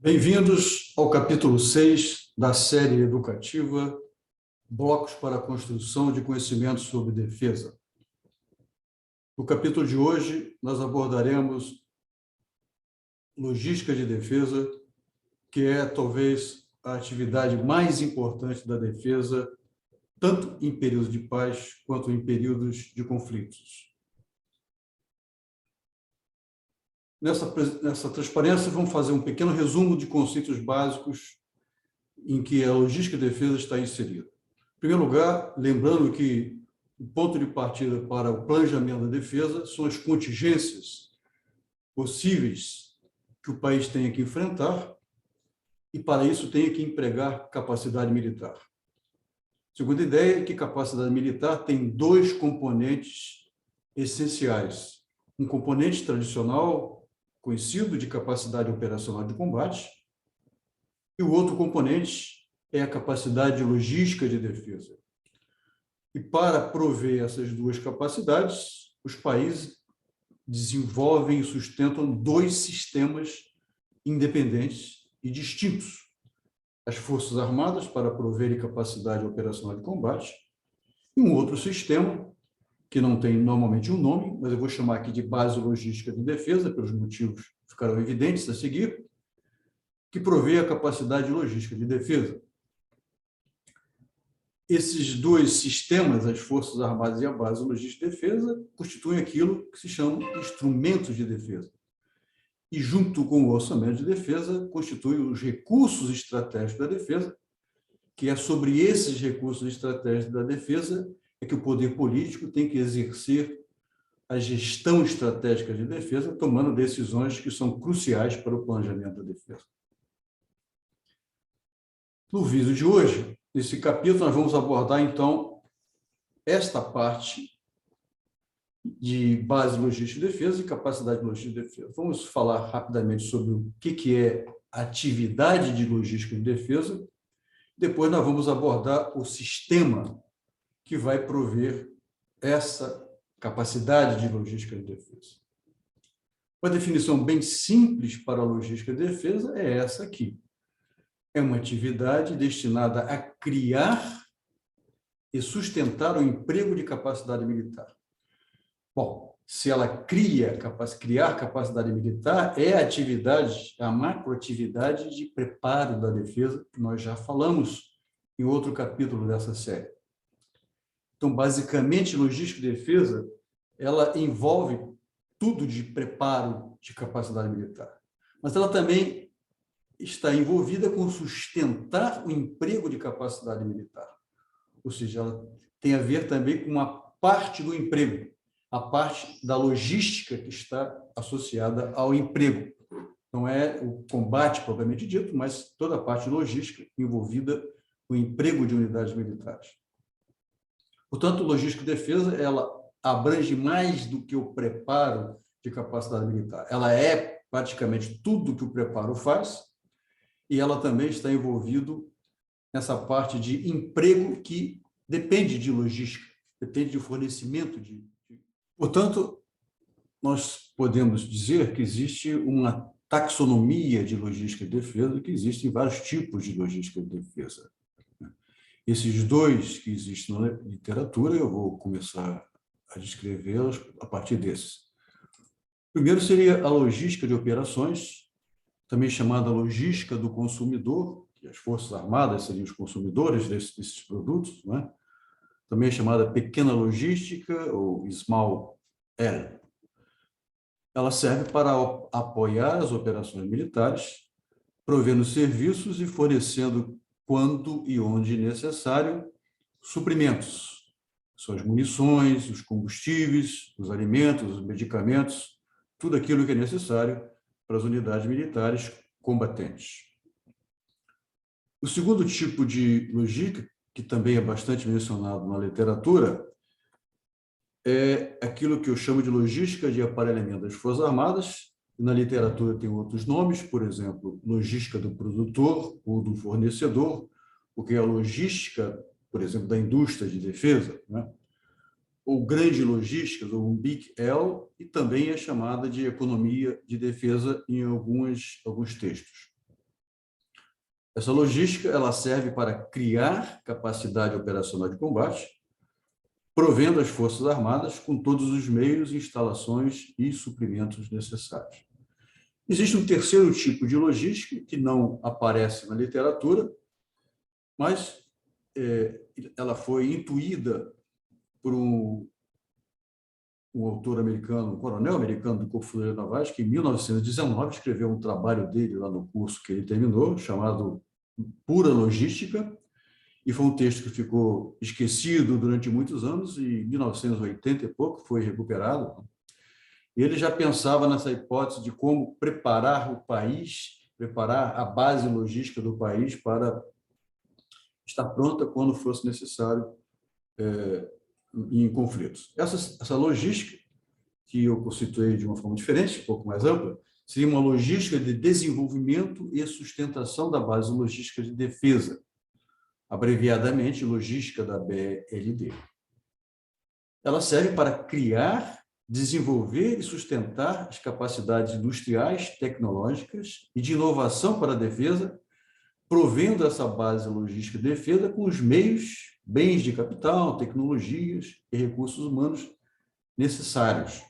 Bem-vindos ao capítulo 6 da série educativa Blocos para a Construção de Conhecimentos sobre Defesa. No capítulo de hoje, nós abordaremos logística de defesa, que é talvez a atividade mais importante da defesa, tanto em períodos de paz quanto em períodos de conflitos. Nessa transparência, vamos fazer um pequeno resumo de conceitos básicos em que a logística de defesa está inserida. Em primeiro lugar, lembrando que o ponto de partida para o planejamento da defesa são as contingências possíveis que o país tenha que enfrentar e, para isso, tenha que empregar capacidade militar. A segunda ideia é que capacidade militar tem dois componentes essenciais. Um componente tradicional, conhecido de capacidade operacional de combate, e o outro componente é a capacidade logística de defesa. E para prover essas duas capacidades, os países desenvolvem e sustentam dois sistemas independentes e distintos. As Forças Armadas, para proverem capacidade operacional de combate, e um outro sistema, que não tem normalmente um nome, mas eu vou chamar aqui de base logística de defesa, pelos motivos que ficarão evidentes a seguir, que provê a capacidade logística de defesa. Esses dois sistemas, as Forças Armadas e a base logística de defesa, constituem aquilo que se chama instrumentos de defesa. E, junto com o orçamento de defesa, constituem os recursos estratégicos da defesa, que é sobre esses recursos estratégicos da defesa é que o poder político tem que exercer a gestão estratégica de defesa, tomando decisões que são cruciais para o planejamento da defesa. No vídeo de hoje, nesse capítulo, nós vamos abordar, então, esta parte de base logística de defesa e capacidade logística de defesa. Vamos falar rapidamente sobre o que é atividade de logística de defesa. Depois nós vamos abordar o sistema que vai prover essa capacidade de logística de defesa. Uma definição bem simples para a logística de defesa é essa aqui. É uma atividade destinada a criar e sustentar o emprego de capacidade militar. Bom, se ela criar capacidade militar, é a atividade, a macroatividade de preparo da defesa, que nós já falamos em outro capítulo dessa série. Então, basicamente, logística de defesa, ela envolve tudo de preparo de capacidade militar. Mas ela também está envolvida com sustentar o emprego de capacidade militar. Ou seja, ela tem a ver também com uma parte do emprego, a parte da logística que está associada ao emprego. Não é o combate propriamente dito, mas toda a parte logística envolvida no emprego de unidades militares. Portanto, logística de defesa, ela abrange mais do que o preparo de capacidade militar. Ela é praticamente tudo que o preparo faz e ela também está envolvido nessa parte de emprego que depende de logística, depende de fornecimento de... Portanto, nós podemos dizer que existe uma taxonomia de logística de defesa, que existem vários tipos de logística de defesa. Esses dois que existem na literatura, eu vou começar a descrevê-los a partir desses. Primeiro seria a logística de operações, também chamada logística do consumidor, que as Forças Armadas seriam os consumidores desses produtos, né? Também é chamada pequena logística, ou small L. Ela serve para apoiar as operações militares, provendo serviços e fornecendo, quando e onde necessário, suprimentos. São as munições, os combustíveis, os alimentos, os medicamentos, tudo aquilo que é necessário para as unidades militares combatentes. O segundo tipo de logística, que também é bastante mencionado na literatura, é aquilo que eu chamo de logística de aparelhamento das Forças Armadas. Na literatura tem outros nomes, por exemplo, logística do produtor ou do fornecedor, o que é a logística, por exemplo, da indústria de defesa, né? Ou grande logística, ou um Big L, e também é chamada de economia de defesa em alguns textos. Essa logística ela serve para criar capacidade operacional de combate, provendo as Forças Armadas com todos os meios, instalações e suprimentos necessários. Existe um terceiro tipo de logística que não aparece na literatura, mas ela foi intuída por um autor americano, um coronel americano do Corpo Fuzileiro Navais, que em 1919 escreveu um trabalho dele lá no curso que ele terminou, chamado Pura Logística, e foi um texto que ficou esquecido durante muitos anos, e em 1980 e pouco foi recuperado. E ele já pensava nessa hipótese de como preparar o país, preparar a base logística do país para estar pronta quando fosse necessário em conflitos. Essa logística, que eu constituí de uma forma diferente, um pouco mais ampla, seria uma logística de desenvolvimento e sustentação da base logística de defesa, abreviadamente logística da BLD. Ela serve para criar, desenvolver e sustentar as capacidades industriais, tecnológicas e de inovação para a defesa, provendo essa base logística de defesa com os meios, bens de capital, tecnologias e recursos humanos necessários.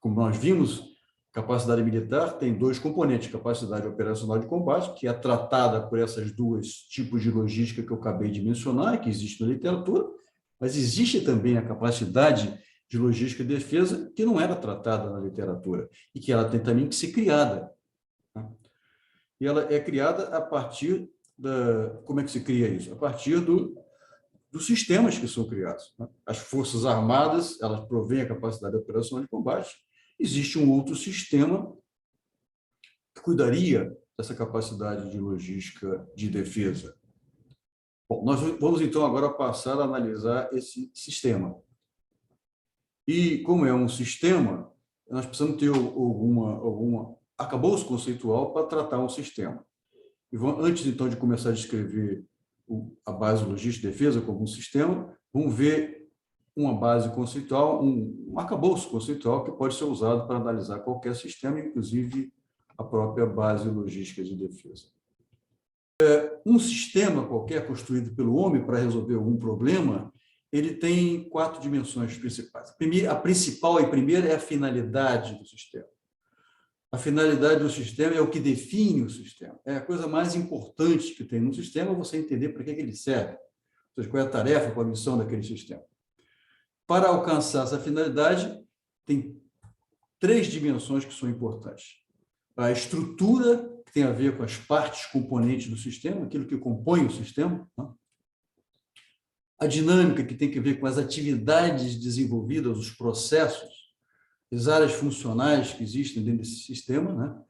Como nós vimos, capacidade militar tem dois componentes: capacidade operacional de combate, que é tratada por essas duas tipos de logística que eu acabei de mencionar, que existe na literatura, mas existe também a capacidade de logística de defesa que não era tratada na literatura e que ela tem também que ser criada. E ela é criada a partir da... Como é que se cria isso? A partir dos sistemas que são criados. As Forças Armadas, elas provêm a capacidade operacional de combate. Existe um outro sistema que cuidaria dessa capacidade de logística de defesa. Bom, nós vamos, então, agora passar a analisar esse sistema. E, como é um sistema, nós precisamos ter alguma arcabouço conceitual para tratar um sistema. E antes, então, de começar a descrever a base logística de defesa como um sistema, vamos ver uma base conceitual, um arcabouço conceitual que pode ser usado para analisar qualquer sistema, inclusive a própria base logística de defesa. Um sistema qualquer construído pelo homem para resolver algum problema, ele tem 4 dimensões principais. A principal e primeira é a finalidade do sistema. A finalidade do sistema é o que define o sistema. É a coisa mais importante que tem no sistema, você entender para que ele serve. Ou seja, qual é a tarefa, qual a missão daquele sistema. Para alcançar essa finalidade, tem 3 dimensões que são importantes. A estrutura, que tem a ver com as partes componentes do sistema, aquilo que compõe o sistema. A dinâmica, que tem a ver com as atividades desenvolvidas, os processos, as áreas funcionais que existem dentro desse sistema,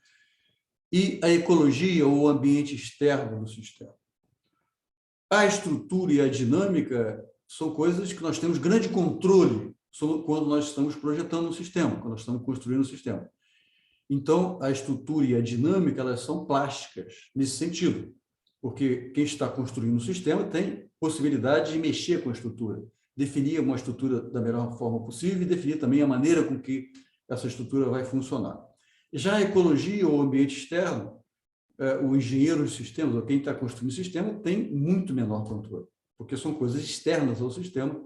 e a ecologia, ou o ambiente externo do sistema. A estrutura e a dinâmica são coisas que nós temos grande controle sobre quando nós estamos projetando um sistema, quando nós estamos construindo um sistema. Então, a estrutura e a dinâmica, elas são plásticas nesse sentido, porque quem está construindo um sistema tem possibilidade de mexer com a estrutura, definir uma estrutura da melhor forma possível e definir também a maneira com que essa estrutura vai funcionar. Já a ecologia ou o ambiente externo, o engenheiro de sistemas, ou quem está construindo o sistema, tem muito menor controle, porque são coisas externas ao sistema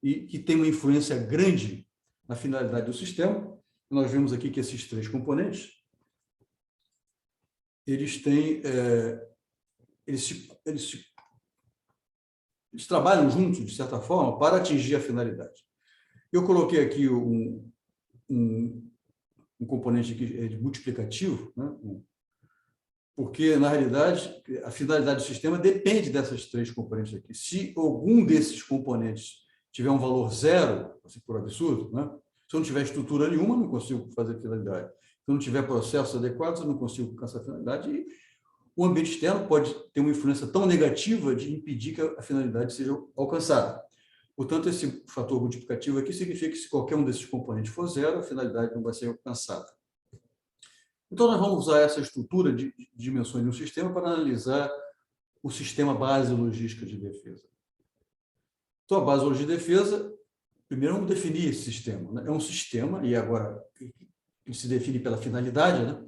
e que têm uma influência grande na finalidade do sistema. Nós vemos aqui que esses 3 componentes, eles têm... Eles trabalham juntos, de certa forma, para atingir a finalidade. Eu coloquei aqui um componente aqui de multiplicativo, porque, na realidade, a finalidade do sistema depende dessas 3 componentes aqui. Se algum desses componentes tiver um valor 0, assim, por absurdo, se eu não tiver estrutura nenhuma, eu não consigo fazer finalidade. Se eu não tiver processos adequados, eu não consigo alcançar a finalidade. E o ambiente externo pode ter uma influência tão negativa de impedir que a finalidade seja alcançada. Portanto, esse fator multiplicativo aqui significa que se qualquer um desses componentes for 0, a finalidade não vai ser alcançada. Então, nós vamos usar essa estrutura de dimensões de um sistema para analisar o sistema base logística de defesa. Então, a base logística de defesa, primeiro vamos definir esse sistema. É um sistema, e agora ele se define pela finalidade,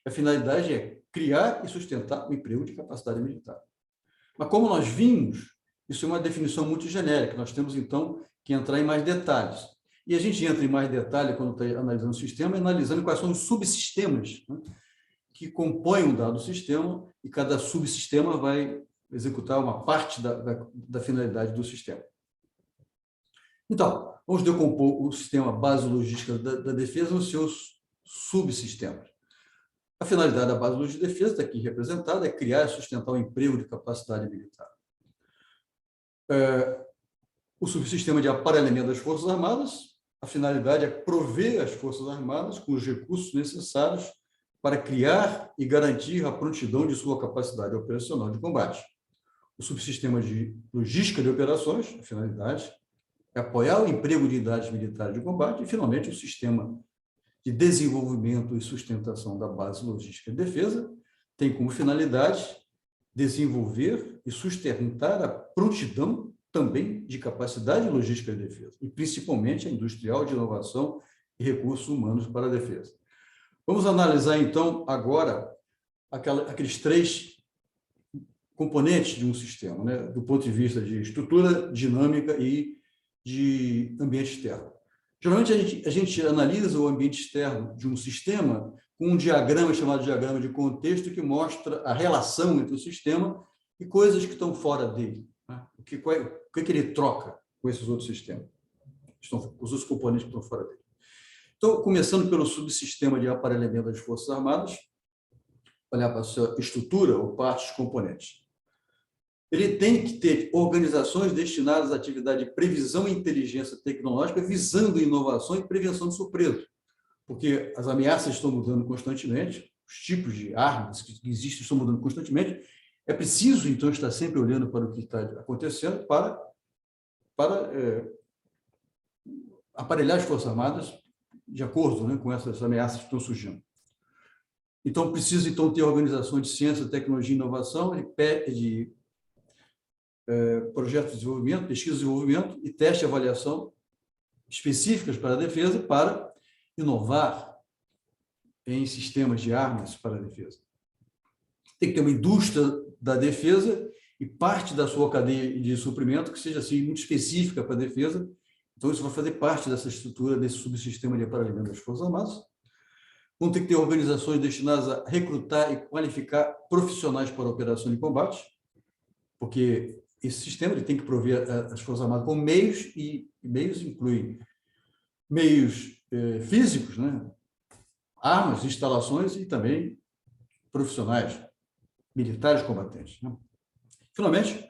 A finalidade é criar e sustentar o emprego de capacidade militar. Mas como nós vimos, isso é uma definição muito genérica, nós temos, então, que entrar em mais detalhes. E a gente entra em mais detalhe quando está analisando o sistema, analisando quais são os subsistemas, né, que compõem um dado sistema, e cada subsistema vai executar uma parte da finalidade do sistema. Então, vamos decompor o sistema base logística da defesa nos seus subsistemas. A finalidade da base logística de defesa, está aqui representada, é criar e sustentar o emprego de capacidade militar. O subsistema de aparelhamento das Forças Armadas, a finalidade é prover as Forças Armadas com os recursos necessários para criar e garantir a prontidão de sua capacidade operacional de combate. O subsistema de logística de operações, a finalidade é apoiar o emprego de unidades militares de combate e, finalmente, o sistema de desenvolvimento e sustentação da base logística de defesa tem como finalidade desenvolver e sustentar a prontidão também de capacidade logística de defesa, e principalmente a industrial de inovação e recursos humanos para a defesa. Vamos analisar, então, agora aqueles 3 componentes de um sistema, né, do ponto de vista de estrutura, dinâmica e de ambiente externo. Geralmente, a gente analisa o ambiente externo de um sistema com um diagrama chamado diagrama de contexto, que mostra a relação entre o sistema e coisas que estão fora dele. Né? O que ele troca com esses outros sistemas, os outros componentes que estão fora dele. Então, começando pelo subsistema de aparelhamento das Forças Armadas, olhar para a sua estrutura ou partes componentes. Ele tem que ter organizações destinadas à atividade de previsão e inteligência tecnológica, visando inovação e prevenção de surpresa, porque as ameaças estão mudando constantemente, os tipos de armas que existem estão mudando constantemente. É preciso, então, estar sempre olhando para o que está acontecendo para aparelhar as Forças Armadas de acordo, né, com essas ameaças que estão surgindo. Então, precisa, então, ter organizações de ciência, tecnologia e inovação, de projetos de desenvolvimento, pesquisa e desenvolvimento e teste e avaliação específicas para a defesa, para inovar em sistemas de armas para a defesa. Tem que ter uma indústria da defesa e parte da sua cadeia de suprimento que seja assim, muito específica para a defesa. Então, isso vai fazer parte dessa estrutura, desse subsistema de aparelhamento das Forças Armadas. Vão ter que ter organizações destinadas a recrutar e qualificar profissionais para a operação de combate, porque esse sistema ele tem que prover as Forças Armadas com meios, e meios incluem meios físicos, né? Armas, instalações e também profissionais, militares combatentes. Né? Finalmente,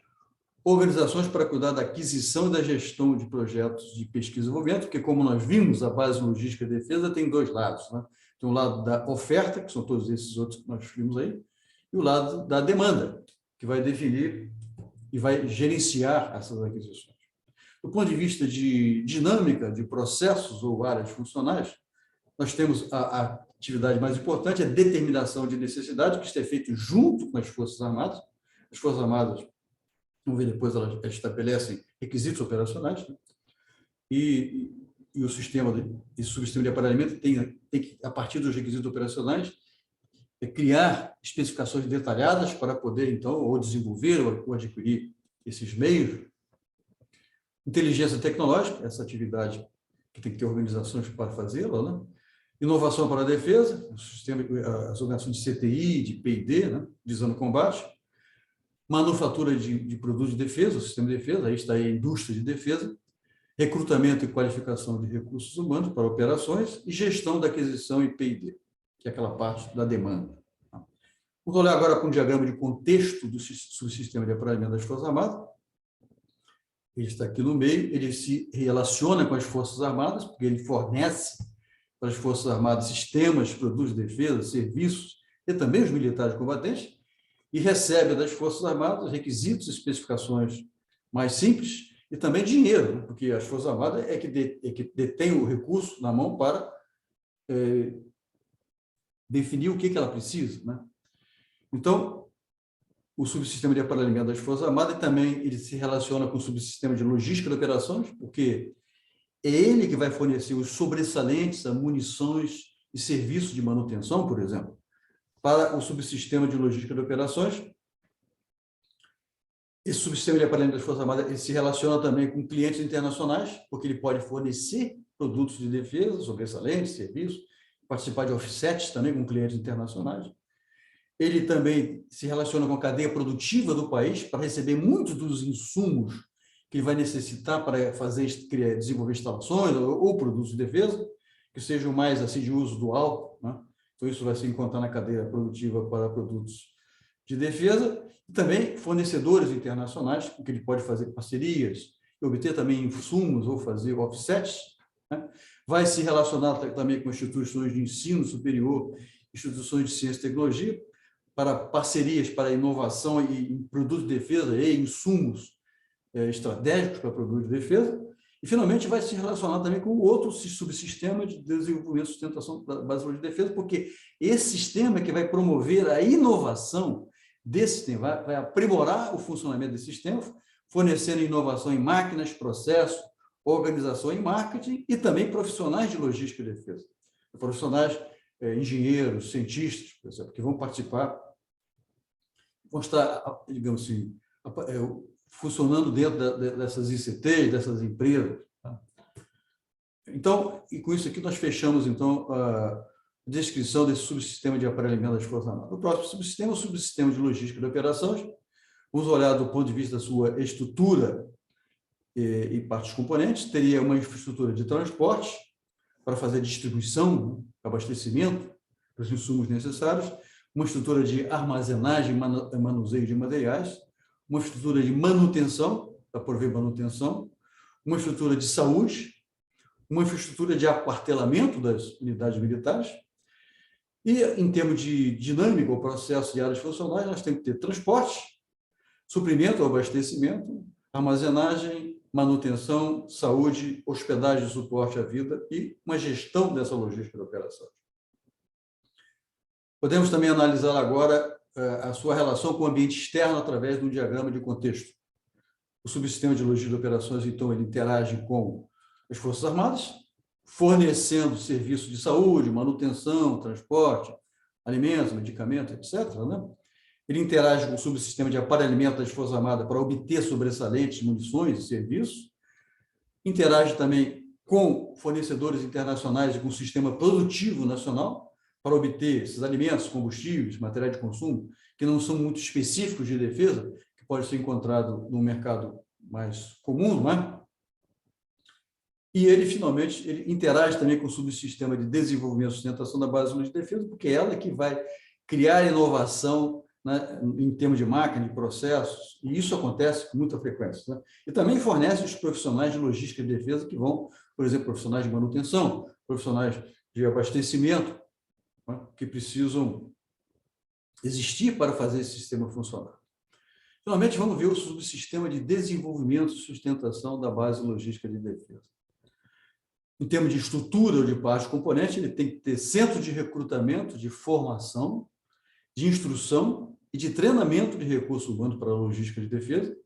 organizações para cuidar da aquisição e da gestão de projetos de pesquisa e desenvolvimento, porque, como nós vimos, a base logística de defesa tem 2 lados. Né? Tem o lado da oferta, que são todos esses outros que nós vimos aí, e o lado da demanda, que vai definir e vai gerenciar essas aquisições. Do ponto de vista de dinâmica de processos ou áreas funcionais, nós temos a atividade mais importante, a determinação de necessidade, que está feito junto com as Forças Armadas. As Forças Armadas, vamos ver depois, elas estabelecem requisitos operacionais, né? E o sistema, esse subsistema de aparelhamento tem que, a partir dos requisitos operacionais, criar especificações detalhadas para poder, então, ou desenvolver ou adquirir esses meios. Inteligência tecnológica, essa atividade que tem que ter organizações para fazê-la, né? Inovação para a defesa, o sistema, as organizações de CTI, de P&D, né? Visando combate. Manufatura de produtos de defesa, o sistema de defesa, aí está a indústria de defesa. Recrutamento e qualificação de recursos humanos para operações e gestão da aquisição e P&D, que é aquela parte da demanda. Vamos olhar agora para um diagrama de contexto do subsistema de aparelhamento das Forças Armadas. Ele está aqui no meio, ele se relaciona com as Forças Armadas, porque ele fornece para as Forças Armadas sistemas, produtos de defesa, serviços, e também os militares combatentes, e recebe das Forças Armadas requisitos e especificações mais simples, e também dinheiro, né? Porque as Forças Armadas é que detém o recurso na mão para definir o que ela precisa, né? Então, o subsistema de aparelhamento das Forças Armadas também ele se relaciona com o subsistema de logística de operações, porque é ele que vai fornecer os sobressalentes a munições e serviços de manutenção, por exemplo, para o subsistema de logística de operações. Esse subsistema de aparelhamento das Forças Armadas ele se relaciona também com clientes internacionais, porque ele pode fornecer produtos de defesa, sobressalentes, serviços, participar de offsets também com clientes internacionais. Ele também se relaciona com a cadeia produtiva do país para receber muitos dos insumos que ele vai necessitar para desenvolver instalações ou produtos de defesa, que sejam mais assim, de uso dual, né? Então, isso vai se encontrar na cadeia produtiva para produtos de defesa, e também fornecedores internacionais, com que ele pode fazer parcerias, obter também insumos ou fazer offsets, né? Vai se relacionar também com instituições de ensino superior, instituições de ciência e tecnologia, para parcerias para inovação e produtos de defesa e insumos estratégicos para produtos de defesa, e, finalmente, vai se relacionar também com outro subsistema de desenvolvimento e sustentação da base de defesa, porque esse sistema é que vai promover a inovação desse sistema, vai aprimorar o funcionamento desse sistema, fornecendo inovação em máquinas, processos, organização e marketing, e também profissionais de logística e defesa. Profissionais, engenheiros, cientistas, por exemplo, que vão participar, vão estar, digamos assim, funcionando dentro dessas ICTs, dessas empresas. Tá? Então, e com isso aqui nós fechamos, então, a descrição desse subsistema de aparelhamento das Forças Armadas. O próximo subsistema é o subsistema de logística de operações. Vamos olhar do ponto de vista da sua estrutura e partes componentes. Teria uma infraestrutura de transporte para fazer distribuição, abastecimento dos insumos necessários, uma estrutura de armazenagem e manuseio de materiais, uma estrutura de manutenção, para prover manutenção, uma estrutura de saúde, uma infraestrutura de aquartelamento das unidades militares, e, em termos de dinâmica ou processo de áreas funcionais, nós temos que ter transporte, suprimento ou abastecimento, armazenagem, manutenção, saúde, hospedagem e suporte à vida e uma gestão dessa logística de operações. Podemos também analisar agora a sua relação com o ambiente externo através de um diagrama de contexto. O subsistema de logística de operações, então, ele interage com as Forças Armadas, fornecendo serviços de saúde, manutenção, transporte, alimentos, medicamentos, etc., né? Ele interage com o subsistema de aparelhamento das Forças Armadas para obter sobressalentes, munições e serviços. Interage também com fornecedores internacionais e com o sistema produtivo nacional para obter esses alimentos, combustíveis, materiais de consumo, que não são muito específicos de defesa, que pode ser encontrado no mercado mais comum, não é? E ele, finalmente, ele interage também com o subsistema de desenvolvimento e sustentação da base de defesa, porque é ela que vai criar inovação, né, em termos de máquina, de processos, e isso acontece com muita frequência. Né? E também fornece os profissionais de logística de defesa que vão, por exemplo, profissionais de manutenção, profissionais de abastecimento, né, que precisam existir para fazer esse sistema funcionar. Finalmente, vamos ver o subsistema de desenvolvimento e sustentação da base logística de defesa. Em termos de estrutura ou de parte componente, ele tem que ter centro de recrutamento, de formação, de instrução e de treinamento de recursos humanos para a logística de defesa,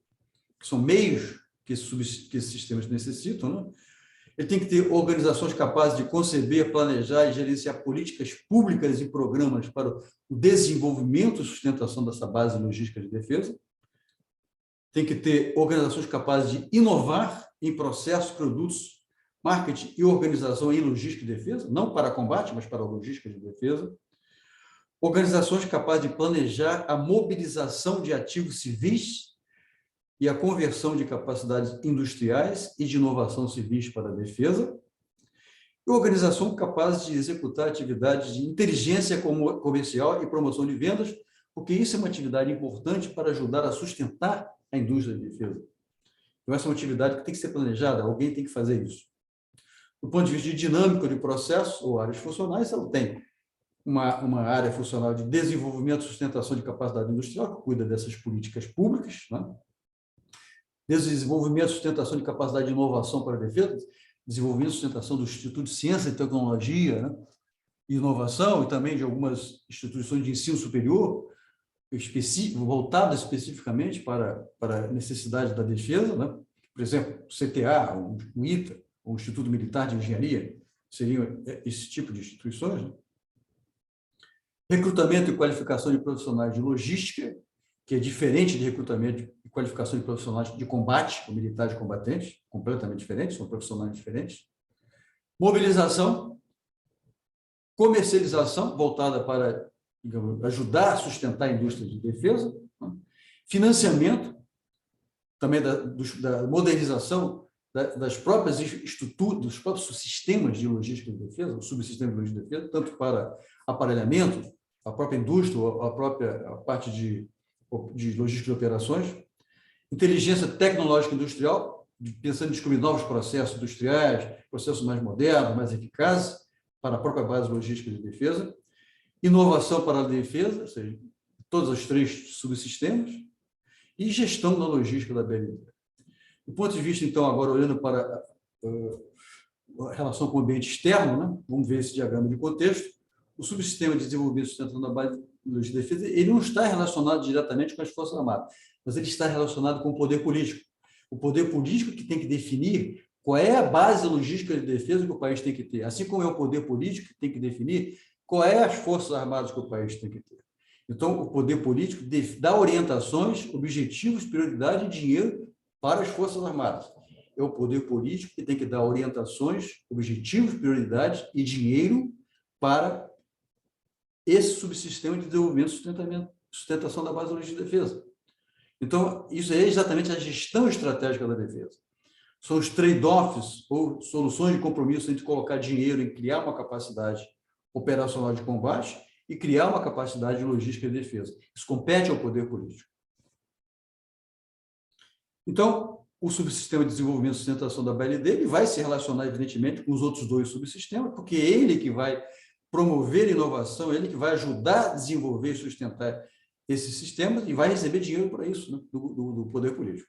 que são meios que esses sistemas necessitam, né? Ele tem que ter organizações capazes de conceber, planejar e gerenciar políticas públicas e programas para o desenvolvimento e sustentação dessa base logística de defesa. Tem que ter organizações capazes de inovar em processos, produtos, marketing e organização em logística de defesa, não para combate, mas para a logística de defesa. Organizações capazes de planejar a mobilização de ativos civis e a conversão de capacidades industriais e de inovação civis para a defesa. E organização capaz de executar atividades de inteligência comercial e promoção de vendas, porque isso é uma atividade importante para ajudar a sustentar a indústria de defesa. Então, essa é uma atividade que tem que ser planejada, alguém tem que fazer isso. Do ponto de vista de dinâmica de processos ou áreas funcionais, ela tem uma área funcional de desenvolvimento e sustentação de capacidade industrial, que cuida dessas políticas públicas, né? Desenvolvimento e sustentação de capacidade de inovação para a defesa, desenvolvimento e sustentação do Instituto de Ciência e Tecnologia, né? E inovação, e também de algumas instituições de ensino superior, voltadas especificamente para a necessidade da defesa, né? Por exemplo, o CTA, o ITA, o Instituto Militar de Engenharia, seriam esse tipo de instituições, né? Recrutamento e qualificação de profissionais de logística, que é diferente de recrutamento e qualificação de profissionais de combate, ou militares combatentes, completamente diferentes, são profissionais diferentes. Mobilização, comercialização, voltada para, digamos, ajudar a sustentar a indústria de defesa. Financiamento, também da modernização das próprias estruturas, dos próprios sistemas de logística de defesa, o subsistema de logística de defesa, tanto para aparelhamento, a própria indústria, a parte de logística de operações. Inteligência tecnológica industrial, pensando em descobrir novos processos industriais, processos mais modernos, mais eficazes, para a própria base logística de defesa. Inovação para a defesa, ou seja, todos os 3 subsistemas. E gestão da logística da BND. Do ponto de vista, então, agora olhando para a relação com o ambiente externo, né? Vamos ver esse diagrama de contexto. O subsistema de desenvolvimento sustentando a base de logística de defesa, ele não está relacionado diretamente com as Forças Armadas, mas ele está relacionado com o poder político. O poder político que tem que definir qual é a base logística de defesa que o país tem que ter, assim como é o poder político que tem que definir qual é as Forças Armadas que o país tem que ter. Então, o poder político dá orientações, objetivos, prioridade e dinheiro para as Forças Armadas. É o poder político que tem que dar orientações, objetivos, prioridades e dinheiro para esse subsistema de desenvolvimento e sustentação da base logística de defesa. Então, isso é exatamente a gestão estratégica da defesa. São os trade-offs ou soluções de compromisso entre colocar dinheiro em criar uma capacidade operacional de combate e criar uma capacidade de logística de defesa. Isso compete ao poder político. Então, o subsistema de desenvolvimento e sustentação da BLD ele vai se relacionar, evidentemente, com os outros 2 subsistemas, porque é ele que vai promover inovação, ele que vai ajudar a desenvolver e sustentar esses sistemas e vai receber dinheiro para isso, né, do poder político.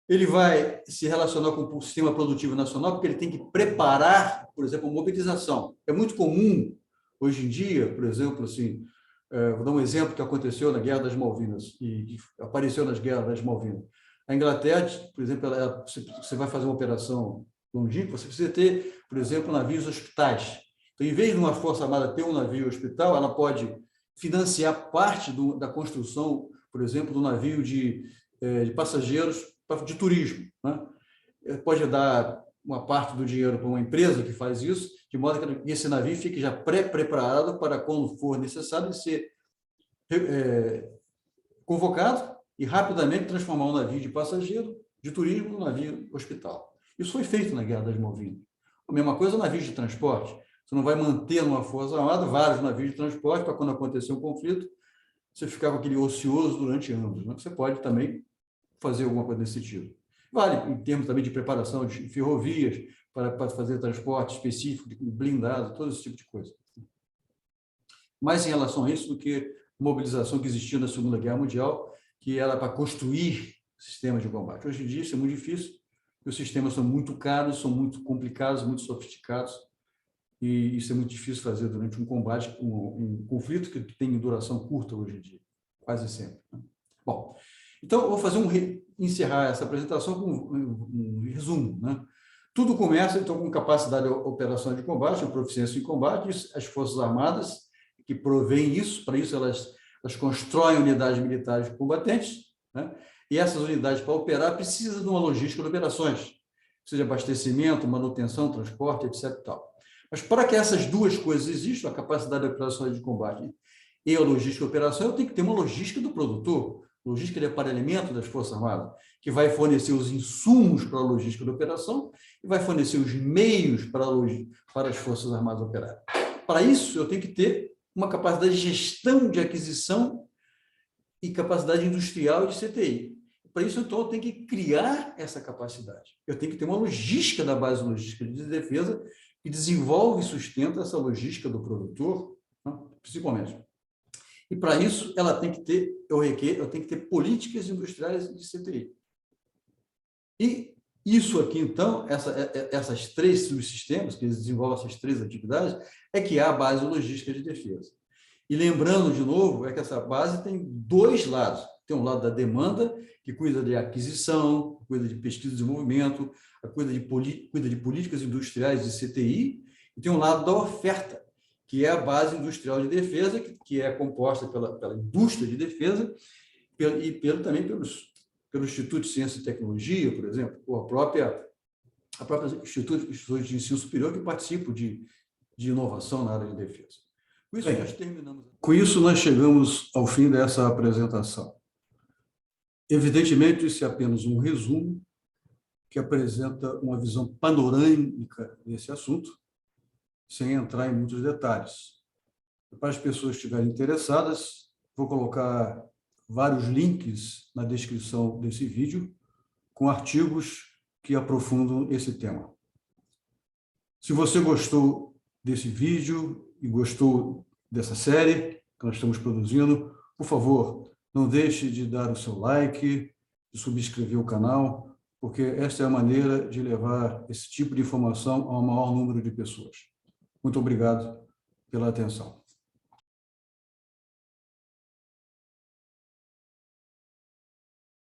Ele vai se relacionar com o sistema produtivo nacional, porque ele tem que preparar, por exemplo, mobilização. É muito comum, hoje em dia, por exemplo, assim, vou dar um exemplo que aconteceu na Guerra das Malvinas, e apareceu nas Guerras das Malvinas. A Inglaterra, por exemplo, você vai fazer uma operação longínqua, você precisa ter, por exemplo, navios hospitais. Então, em vez de uma Força Armada ter um navio hospital, ela pode financiar parte da construção, por exemplo, do navio de passageiros de turismo, né? Pode dar uma parte do dinheiro para uma empresa que faz isso, de modo que esse navio fique já pré-preparado para, quando for necessário, ser convocado e rapidamente transformar um navio de passageiro de turismo num navio hospital. Isso foi feito na Guerra das Malvinas. A mesma coisa, navios de transporte. Você não vai manter numa Força Armada vários navios de transporte para, quando acontecer um conflito, você ficar com aquele ocioso durante anos, né? Você pode também fazer alguma coisa desse tipo. Vale em termos também de preparação de ferrovias para fazer transporte específico, blindado, todo esse tipo de coisa. Mais em relação a isso do que a mobilização que existia na Segunda Guerra Mundial, que era para construir sistemas de combate. Hoje em dia isso é muito difícil, os sistemas são muito caros, são muito complicados, muito sofisticados, e isso é muito difícil fazer durante um combate, um conflito que tem duração curta hoje em dia, quase sempre. Bom, então, eu vou encerrar essa apresentação com um resumo, né? Tudo começa, então, com capacidade operacional de combate, proficiência em combate, as Forças Armadas, que provêm isso, para isso elas constroem unidades militares combatentes, né? E essas unidades, para operar, precisam de uma logística de operações, seja abastecimento, manutenção, transporte, etc. e tal. Mas para que essas 2 coisas existam, a capacidade operacional de combate e a logística de operação, eu tenho que ter uma logística do produtor, logística de aparelhamento das Forças Armadas, que vai fornecer os insumos para a logística de operação e vai fornecer os meios para as Forças Armadas operarem. Para isso, eu tenho que ter uma capacidade de gestão de aquisição e capacidade industrial de CTI. Para isso, então, eu tenho que criar essa capacidade. Eu tenho que ter uma logística da base logística de defesa que desenvolve e sustenta essa logística do produtor, né, principalmente. E, para isso, ela tem que ter, eu tenho que ter políticas industriais de CTI. E isso aqui, então, essas 3 subsistemas, que desenvolvem essas 3 atividades, é que há a base logística de defesa. E lembrando, de novo, é que essa base tem 2 lados. Tem um lado da demanda, que cuida de aquisição, cuida de pesquisa e desenvolvimento, cuida de políticas industriais de CTI, e tem um lado da oferta, que é a base industrial de defesa, que é composta pela indústria de defesa e também pelo Instituto de Ciência e Tecnologia, por exemplo, ou a própria Instituto de Ensino Superior, que participa de inovação na área de defesa. Com isso, nós chegamos ao fim dessa apresentação. Evidentemente, isso é apenas um resumo que apresenta uma visão panorâmica desse assunto, sem entrar em muitos detalhes. Para as pessoas que estiverem interessadas, vou colocar vários links na descrição desse vídeo, com artigos que aprofundam esse tema. Se você gostou desse vídeo e gostou dessa série que nós estamos produzindo, por favor, não deixe de dar o seu like, de subscrever o canal, porque esta é a maneira de levar esse tipo de informação ao maior número de pessoas. Muito obrigado pela atenção.